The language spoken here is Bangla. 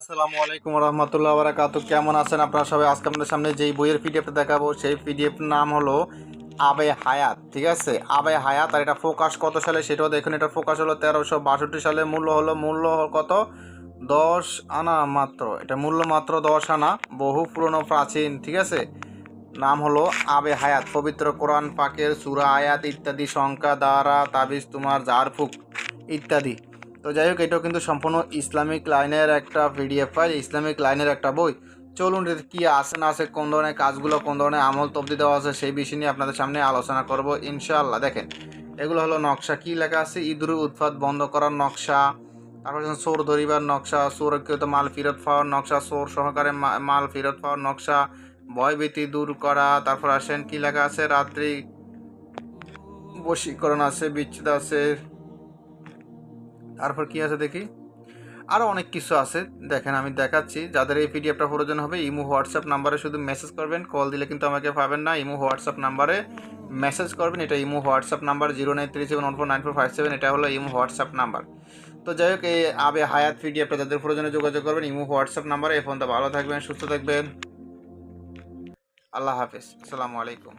আসসালামু আলাইকুম রহমতুল্লাহ বারাকাতু। কেমন আছেন আপনারা সবাই? আজকে আপনাদের সামনে যেই বইয়ের পিডিএফটা দেখাবো সেই পিডিএফ নাম হলো আবে হায়াত। ঠিক আছে, আবে হায়াত। আর এটা ফোকাস কত সালে সেটাও দেখুন। এটা ফোকাস হলো 1362 সালে। মূল্য কত? 10 আনা মাত্র। এটা মূল্য মাত্র 10 আনা। বহু পুরনো প্রাচীন। ঠিক আছে, নাম হলো আবে হায়াত। পবিত্র কোরআন পাকের সূরা আয়াত ইত্যাদি সংখ্যা দ্বারা তাবিজ তোমার ঝাড়ফুঁক ইত্যাদি। তো যাই হোক, এটাও কিন্তু সম্পূর্ণ ইসলামিক লাইনের একটা পিডিএফ ফাইল, ইসলামিক লাইনের একটা বই। চলুন এতে কী আছে না আছে, কোন ধরনের কাজগুলো, কোন ধরনের আমল তবদি দেওয়া আছে সেই বিষয় নিয়ে আপনাদের সামনে আলোচনা করব ইনশাআল্লাহ। দেখেন, এগুলো হলো নকশা। কি লেখা আছে? ইঁদুরের উৎপাত বন্ধ করার নকশা, তারপর চোর ধরিবার নকশা, সুরক্ষিত মাল ফেরত পাওয়ার নকশা, চোর সহকারে মাল ফেরত পাওয়ার নকশা, ভয়ভীতি দূর করা। তারপর আসেন কি লেখা আছে? রাত্রি বশীকরণ আছে, বিচ্ছেদ আছে। তারপর কি আছে দেখি, আরও অনেক কিছু আছে। দেখেন আমি দেখাচ্ছি। যাদের এই পিডিএফটা প্রয়োজন হবে ইমো হোয়াটসঅ্যাপ নাম্বারে শুধু মেসেজ করবেন। কল দিলে কিন্তু আমাকে পাবেন না। ইমো হোয়াটসঅ্যাপ নাম্বারে মেসেজ করবেন। এটা ইমো হোয়াটসঅ্যাপ নাম্বার 09371149457। এটা হলো ইমো হোয়াটসঅ্যাপ নাম্বার। তো যাই হোক, এই আবে হায়াত পিডিএফটা যাদের প্রয়োজনে যোগাযোগ করবেন ইমো হোয়াটসঅ্যাপ নাম্বারে। এই ফোনটা ভালো থাকবেন, সুস্থ থাকবেন। আল্লাহ হাফেজ, আসসালামু আলাইকুম।